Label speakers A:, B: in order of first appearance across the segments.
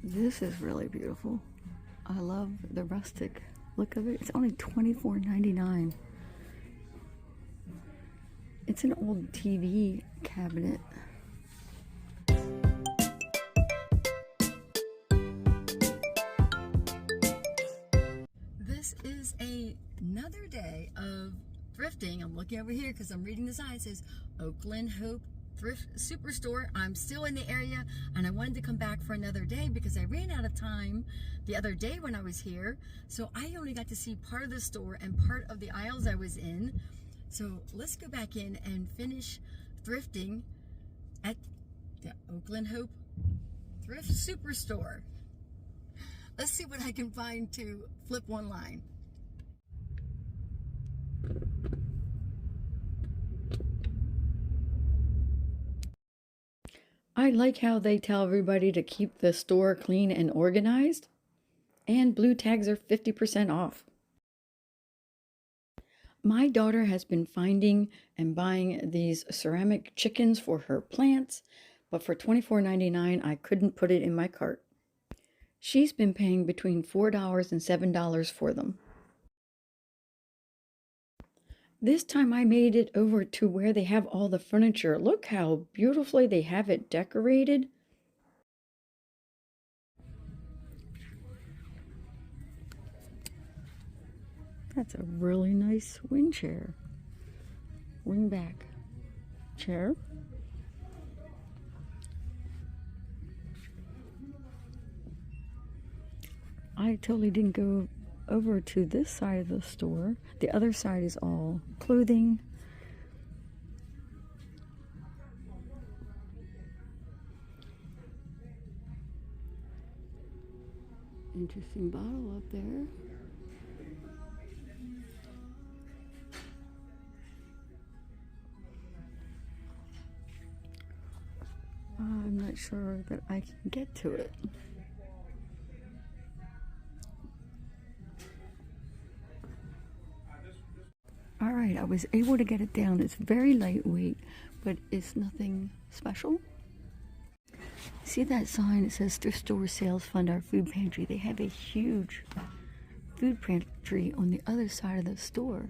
A: This is really beautiful. I love the rustic look of it. It's only $24.99. It's an old TV cabinet. This is another day of thrifting. I'm looking over here because I'm reading the sign. It says Oakland Thrift Superstore. I'm still in the area and I wanted to come back for another day because I ran out of time the other day when I was here. So I only got to see part of the store and part of the aisles I was in. So let's go back in and finish thrifting at the Oakland Thrift Superstore. Let's see what I can find to flip one line. I like how they tell everybody to keep the store clean and organized. And blue tags are 50% off. My daughter has been finding and buying these ceramic chickens for her plants, but for $24.99 I couldn't put it in my cart. She's been paying between $4 and $7 for them. This time I made it over to where they have all the furniture. Look how beautifully they have it decorated. That's a really nice wing chair. Wing back chair. I totally didn't go over to this side of the store. The other side is all clothing. Interesting bottle up there. I'm not sure that I can get to it. All right, I was able to get it down. It's very lightweight, but it's nothing special. See that sign? It says Thrift Store Sales Fund Our Food Pantry. They have a huge food pantry on the other side of the store.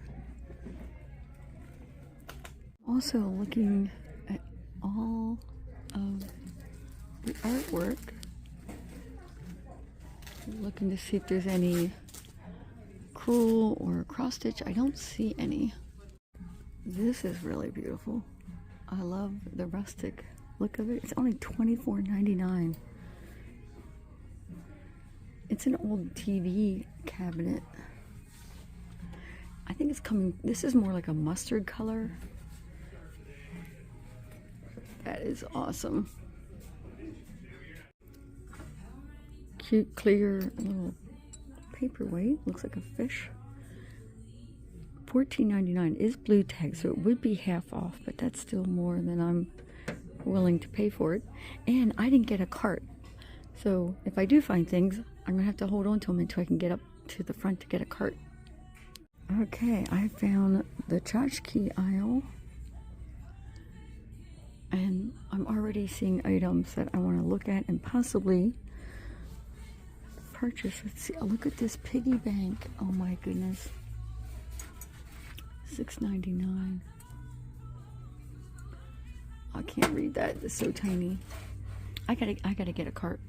A: Also looking at all of the artwork. Looking to see if there's any crewel or cross stitch. I don't see any. This is really beautiful. I love the rustic look of it. It's only $24.99. It's an old TV cabinet. I think it's coming, this is more like a mustard color. That is awesome. Cute, clear little paperweight. Looks like a fish. $14.99 is blue tag, so it would be half off, but that's still more than I'm willing to pay for it. And I didn't get a cart, so if I do find things, I'm gonna have to hold on to them until I can get up to the front to get a cart. Okay, I found the tchotchke aisle, and I'm already seeing items that I want to look at and possibly purchase. Let's see. Oh, look at this piggy bank. Oh my goodness. $6.99. I can't read that. It's so tiny. I gotta get a cart.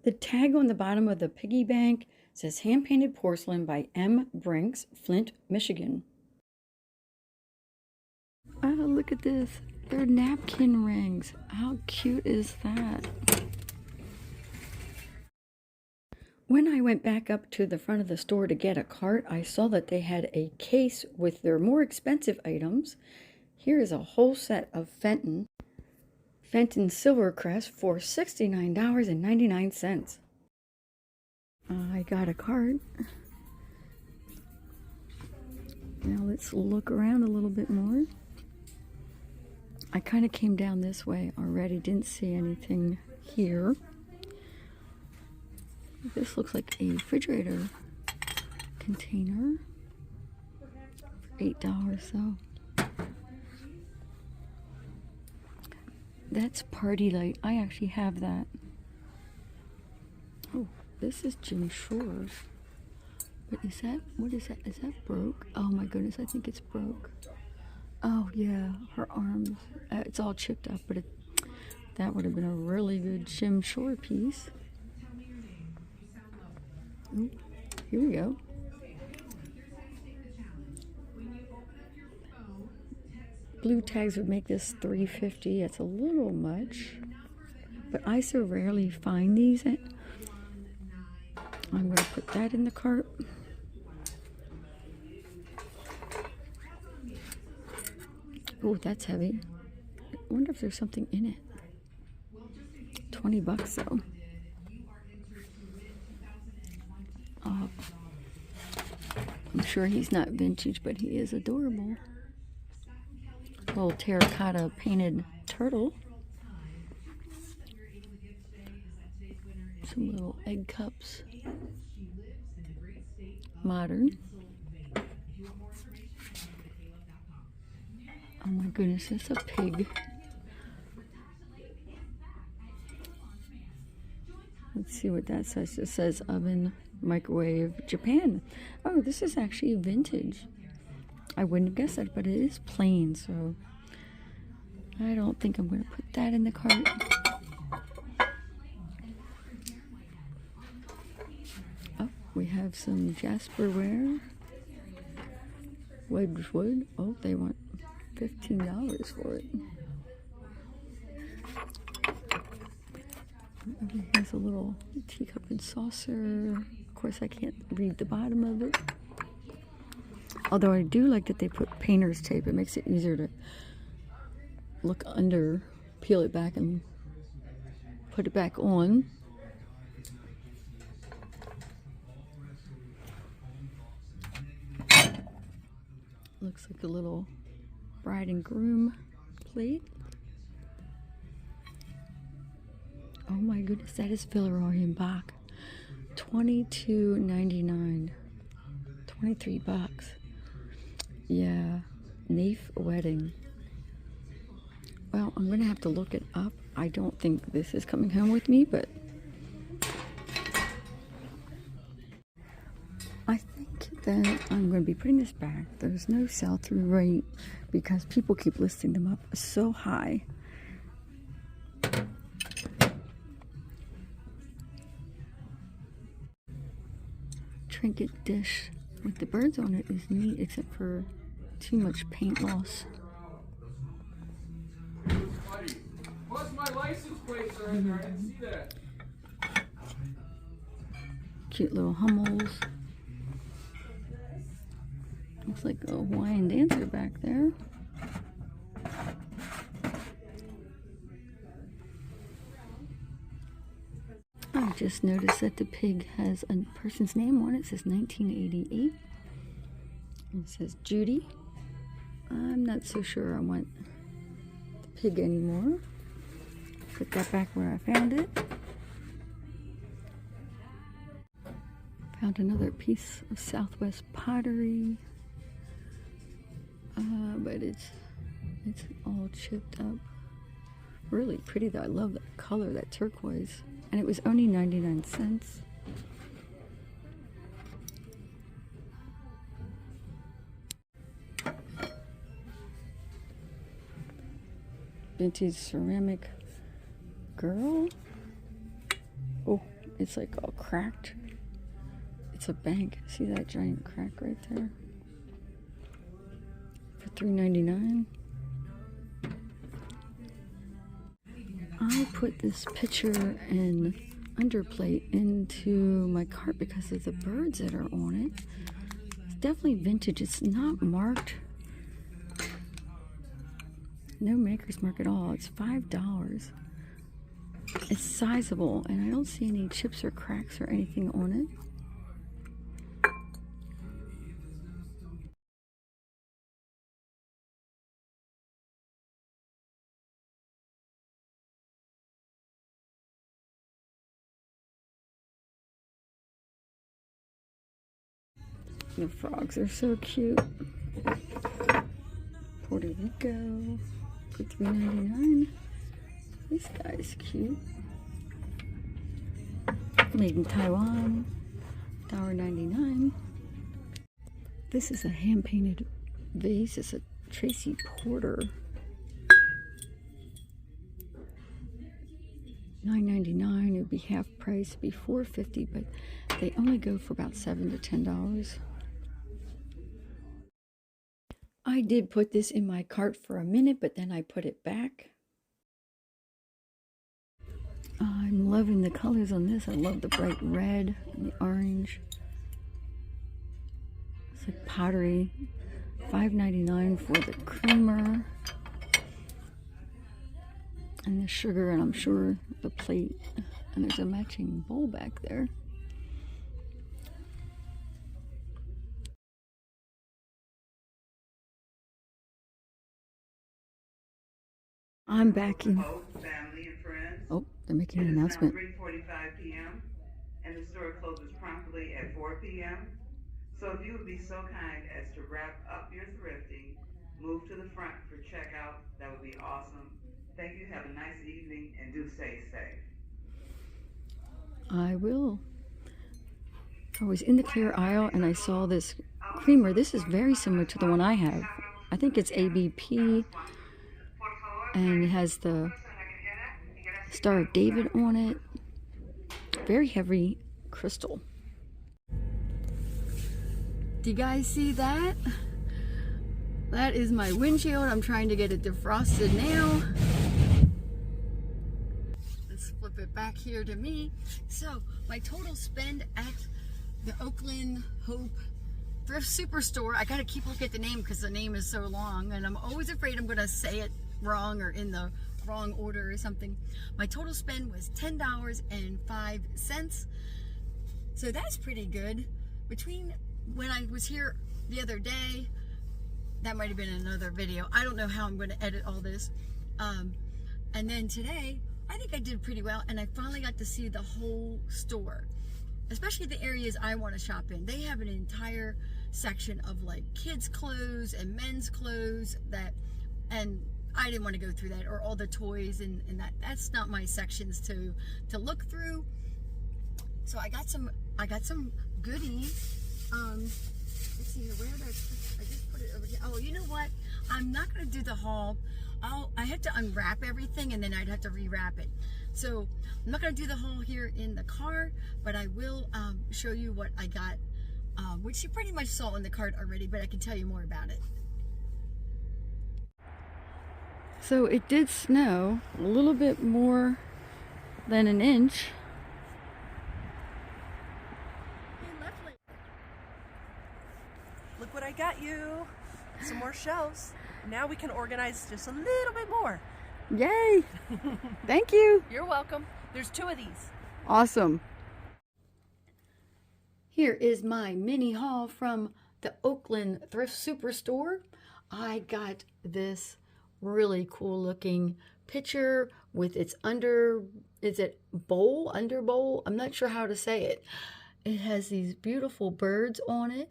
A: The tag on the bottom of the piggy bank says hand-painted porcelain by M. Brinks, Flint, Michigan. Oh, look at this. They're napkin rings. How cute is that? When I went back up to the front of the store to get a cart, I saw that they had a case with their more expensive items. Here is a whole set of Fenton Silvercrest for $69.99. I got a cart. Now let's look around a little bit more. I kind of came down this way already, didn't see anything here. This looks like a refrigerator container for $8 though. That's Party Light. I actually have that. Oh, this is Jim Shore. But is that, what is that? Is that broke? Oh my goodness, I think it's broke. Oh yeah, her arms, it's all chipped up, but that would have been a really good Jim Shore piece. Ooh, here we go. Blue tags would make this $3.50. It's a little much, but I so rarely find these. I'm going to put that in the cart. Oh, that's heavy. I wonder if there's something in it. 20 bucks though. I'm sure he's not vintage, but he is adorable. Little terracotta painted turtle. Some little egg cups. Modern. Oh my goodness, it's a pig. Let's see what that says. It says oven, microwave, Japan. Oh, this is actually vintage. I wouldn't have guessed that, but it is plain, so I don't think I'm going to put that in the cart. Oh, we have some Jasperware. Wedgwood. Oh, they want $15 for it. Here's a little teacup and saucer. Of course, I can't read the bottom of it. Although I do like that they put painter's tape. It makes it easier to look under, peel it back, and put it back on. Looks like a little bride and groom plate. Oh my goodness, that is Villeroy and Bach. $22.99. 23 bucks. Yeah, Naif wedding. Well, I'm gonna have to look it up. I don't think this is coming home with me, but I think that I'm gonna be putting this back. There's no sell-through rate because people keep listing them up so high. Trinket dish with the birds on it is neat, except for too much paint loss.
B: What's my license plate, sir? I didn't see that.
A: Cute little Hummels. Looks like a Hawaiian dancer back there. I just noticed that the pig has a person's name on it. It says 1988. It says Judy. I'm not so sure I want the pig anymore. Put that back where I found it. Found another piece of Southwest pottery. But it's all chipped up. Really pretty though. I love that color, that turquoise. And it was only 99 cents. Vintage ceramic girl. Oh, it's like all cracked. It's a bank. See that giant crack right there? For $3.99. I put this picture and underplate into my cart because of the birds that are on it. It's definitely vintage. It's not marked. No maker's mark at all. It's $5. It's sizable, and I don't see any chips or cracks or anything on it. The frogs are so cute. Puerto Rico for $3.99. This guy's cute. made in Taiwan, $1.99. This is a hand-painted vase. It's a Tracy Porter. $9.99. It would be half price, it'd be $4.50, but they only go for about $7 to $10. I did put this in my cart for a minute, but then I put it back. I'm loving the colors on this. I love the bright red and the orange. It's like pottery. $5.99 for the creamer and the sugar, and I'm sure the plate. And there's a matching bowl back there. I'm back in.
C: Family and friends.
A: Oh, they're making an announcement.
C: It is now 3:45 p.m. and the store closes promptly at 4 p.m. So if you would be so kind as to wrap up your thrifting, move to the front for checkout, that would be awesome. Thank you. Have a nice evening and do stay safe.
A: I will. I was in the clear aisle and I saw this creamer. This is very similar to the one I have. I think it's ABP, and it has the Star of David on it. Very heavy crystal. Do you guys see that? That is my windshield. I'm trying to get it defrosted now. Let's flip it back here to me. So my total spend at the Oakland Hope Thrift Superstore, I gotta keep looking at the name because the name is so long and I'm always afraid I'm gonna say it wrong or in the wrong order or something. My total spend was $10.05. So that's pretty good. Between when I was here the other day, that might have been another video. I don't know how I'm going to edit all this. And then today, I think I did pretty well, and I finally got to see the whole store, especially the areas I want to shop in. They have an entire section of like kids' clothes and men's clothes and I didn't want to go through that, or all the toys and that's not my sections to look through. So I got some goodies. Let's see here, where did I just put it over here. Oh, you know what? I'm not going to do the haul. I have to unwrap everything and then I'd have to rewrap it. So I'm not going to do the haul here in the car, but I will show you what I got, which you pretty much saw in the cart already, but I can tell you more about it. So it did snow a little bit more than an inch.
D: Look what I got you. Some more shelves. Now we can organize just a little bit more.
A: Yay! Thank you.
D: You're welcome. There's 2 of these.
A: Awesome. Here is my mini haul from the Oakland Thrift Superstore. I got this really cool looking pitcher with its under bowl? I'm not sure how to say it. It has these beautiful birds on it.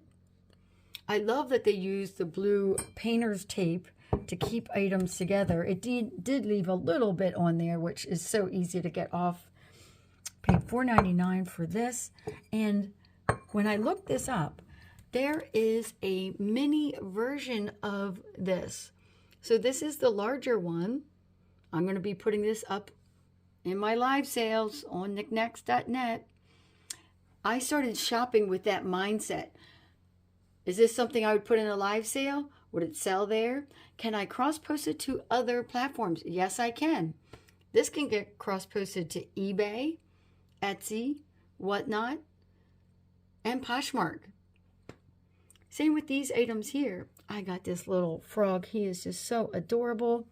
A: I love that they used the blue painter's tape to keep items together. It did leave a little bit on there, which is so easy to get off. Paid $4.99 for this. And when I looked this up, there is a mini version of this. So this is the larger one. I'm going to be putting this up in my live sales on knickknacks.net. I started shopping with that mindset. Is this something I would put in a live sale? Would it sell there? Can I cross-post it to other platforms? Yes, I can. This can get cross-posted to eBay, Etsy, whatnot, and Poshmark. Same with these items here. I got this little frog. He is just so adorable.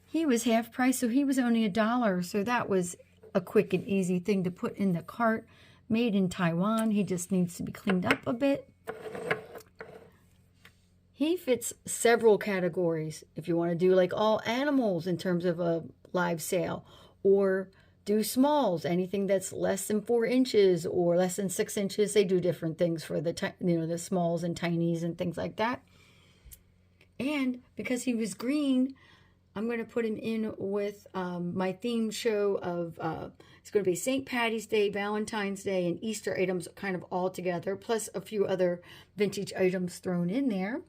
A: He was half price, so he was only $1. So that was a quick and easy thing to put in the cart. Made in Taiwan. He just needs to be cleaned up a bit. He fits several categories. If you want to do like all animals in terms of a live sale, or do smalls, anything that's less than 4 inches or less than 6 inches. They do different things for the the smalls and tinies and things like that. And because he was green, I'm going to put him in with my theme show of, it's going to be St. Patty's Day, Valentine's Day, and Easter items kind of all together, plus a few other vintage items thrown in there.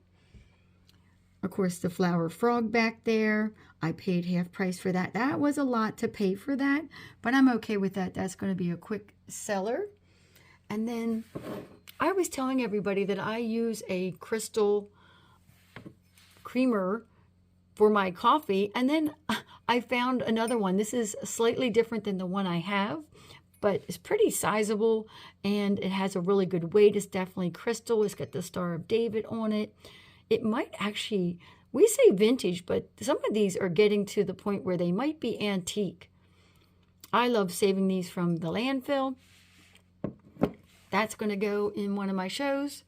A: Of course, the flower frog back there, I paid half price for that. That was a lot to pay for that, but I'm okay with that. That's going to be a quick seller. And then I was telling everybody that I use a crystal creamer for my coffee, and then I found another one. This is slightly different than the one I have, but it's pretty sizable, and it has a really good weight. It's definitely crystal. It's got the Star of David on it. It might actually, we say vintage, but some of these are getting to the point where they might be antique. I love saving these from the landfill. That's going to go in one of my shows.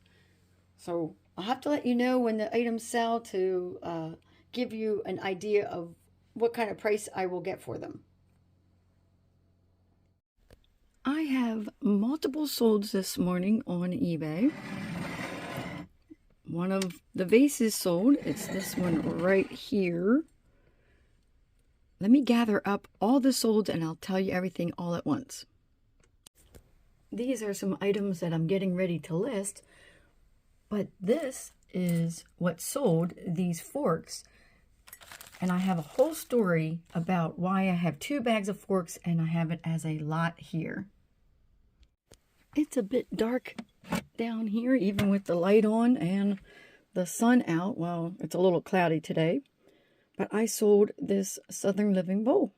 A: So I'll have to let you know when the items sell to give you an idea of what kind of price I will get for them. I have multiple solds this morning on eBay. One of the vases sold. It's this one right here. Let me gather up all the solds and I'll tell you everything all at once. These are some items that I'm getting ready to list, but this is what sold, these forks. And I have a whole story about why I have 2 bags of forks and I have it as a lot here. It's a bit dark down here, even with the light on and the sun out. Well, it's a little cloudy today, but I sold this Southern Living bowl.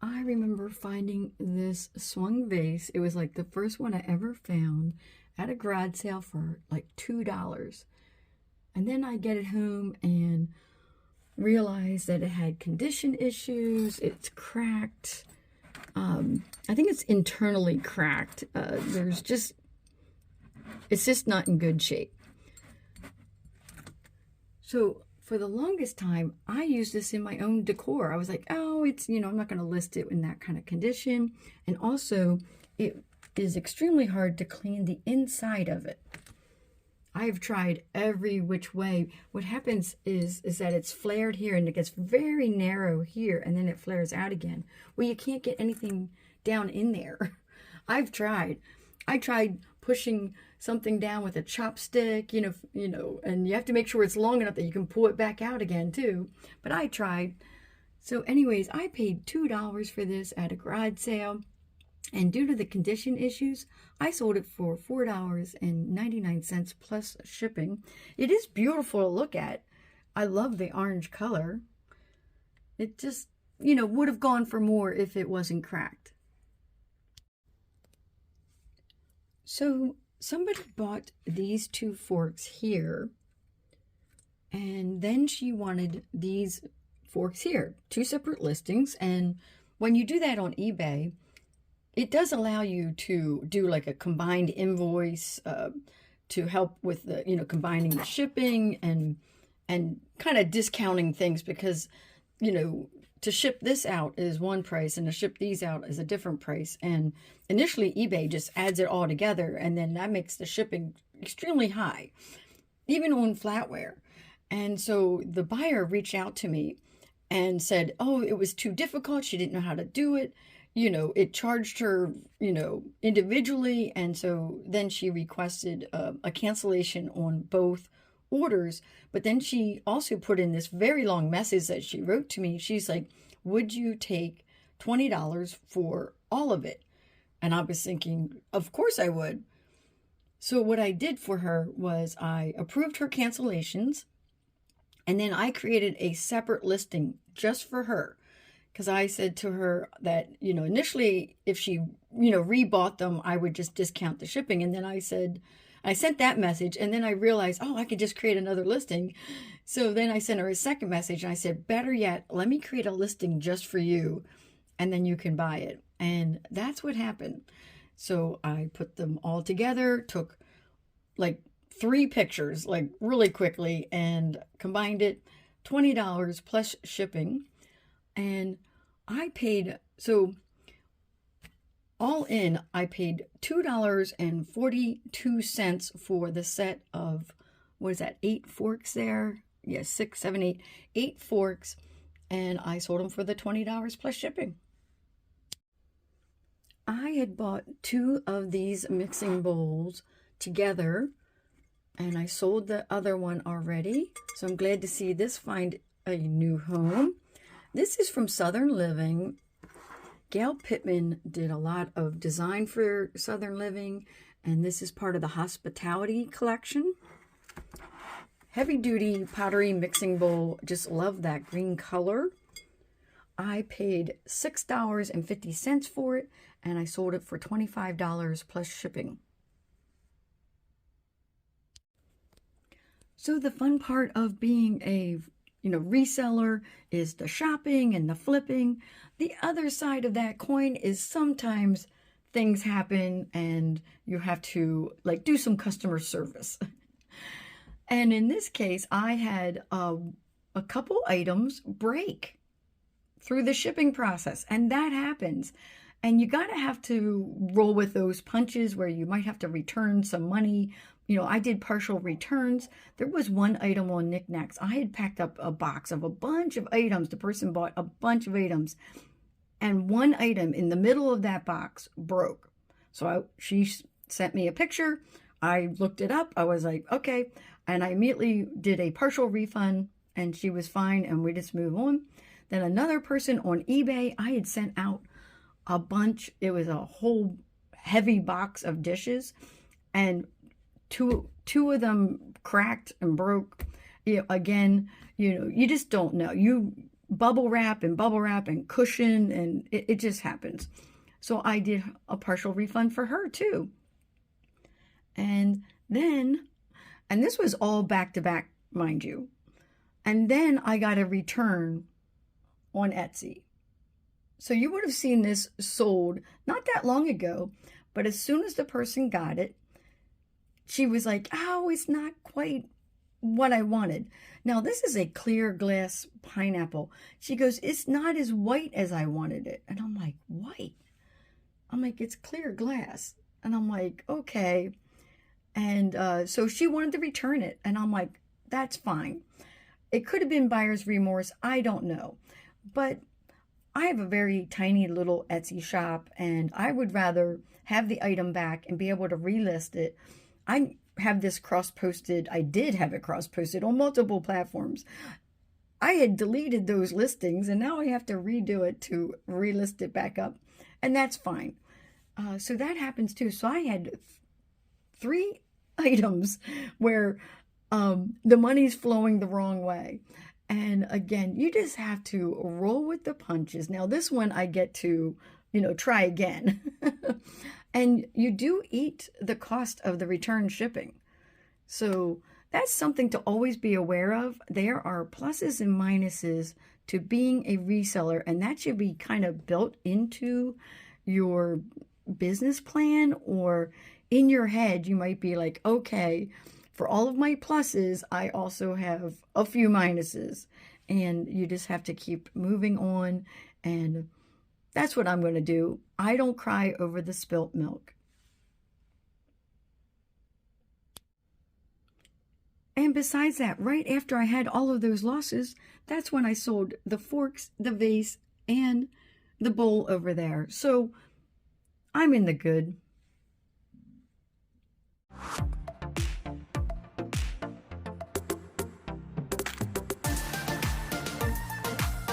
A: I remember finding this swung vase. It was like the first one I ever found at a garage sale for like $2. And then I get it home and realize that it had condition issues. It's cracked. I think it's internally cracked. It's just not in good shape. So for the longest time, I used this in my own decor. I was like, oh, it's, I'm not going to list it in that kind of condition. And also, it is extremely hard to clean the inside of it. I've tried every which way. What happens is that it's flared here and it gets very narrow here and then it flares out again. Well, you can't get anything down in there. I've tried. I tried pushing something down with a chopstick, and you have to make sure it's long enough that you can pull it back out again too. But I tried. So anyways, I paid $2 for this at a garage sale. And due to the condition issues, I sold it for $4.99 plus shipping. It is beautiful to look at. I love the orange color. It just, would have gone for more if it wasn't cracked. So somebody bought these 2 forks here, and then she wanted these forks here, 2 separate listings. And when you do that on eBay, it does allow you to do like a combined invoice to help with the, combining the shipping and kind of discounting things, because, to ship this out is one price and to ship these out is a different price. And initially eBay just adds it all together, and then that makes the shipping extremely high, even on flatware. And so the buyer reached out to me and said, oh, it was too difficult. She didn't know how to do it. It charged her, individually. And so then she requested a cancellation on both orders. But then she also put in this very long message that she wrote to me. She's like, would you take $20 for all of it? And I was thinking, of course I would. So what I did for her was I approved her cancellations. And then I created a separate listing just for her. Because I said to her that, initially, if she, rebought them, I would just discount the shipping. And then I sent that message. And then I realized, oh, I could just create another listing. So then I sent her a second message. And I said, better yet, let me create a listing just for you. And then you can buy it. And that's what happened. So I put them all together, took like 3 pictures, like really quickly, and combined it, $20 plus shipping. And I paid, so All in, I paid $2.42 for the set of, what is that, 8 forks there? Yes, 6, 7, 8, 8 forks. And I sold them for the $20 plus shipping. I had bought 2 of these mixing bowls together, and I sold the other one already. So I'm glad to see this find a new home. This is from Southern Living. Gail Pittman did a lot of design for Southern Living, and this is part of the hospitality collection. Heavy duty pottery mixing bowl. Just love that green color. I paid $6.50 for it, and I sold it for $25 plus shipping. So the fun part of being a reseller is the shopping and the flipping. The other side of that coin is sometimes things happen and you have to do some customer service. And in this case, I had a couple items break through the shipping process, and that happens. And you gotta have to roll with those punches where you might have to return some money. I did partial returns. There was one item on knickknacks. I had packed up a box of a bunch of items. The person bought a bunch of items, and one item in the middle of that box broke. So she sent me a picture. I looked it up. I was like, okay. And I immediately did a partial refund, and she was fine, and we just moved on. Then another person on eBay, I had sent out a bunch. It was a whole heavy box of dishes, and two of them cracked and broke. Again, you just don't know. You bubble wrap and cushion, and it just happens. So I did a partial refund for her too. And this was all back to back, mind you. And then I got a return on Etsy. So you would have seen this sold not that long ago, but as soon as the person got it, she was like, oh, it's not quite what I wanted. Now, this is a clear glass pineapple. She goes, it's not as white as I wanted it. And I'm like, white? I'm like, it's clear glass. And I'm like, okay. And so she wanted to return it. And I'm like, that's fine. It could have been buyer's remorse. I don't know. But I have a very tiny little Etsy shop, and I would rather have the item back and be able to relist it. I have this cross-posted. I did have it cross-posted on multiple platforms. I had deleted those listings, and now I have to redo it to relist it back up, and that's fine. So that happens too. So I had 3 items where the money's flowing the wrong way. And again, you just have to roll with the punches. Now, this one I get to, try again. And you do eat the cost of the return shipping. So that's something to always be aware of. There are pluses and minuses to being a reseller, and that should be kind of built into your business plan, or in your head, you might be like, okay, for all of my pluses, I also have a few minuses, and you just have to keep moving on. And that's what I'm going to do. I don't cry over the spilt milk. And besides that, right after I had all of those losses, that's when I sold the forks, the vase, and the bowl over there. So I'm in the good.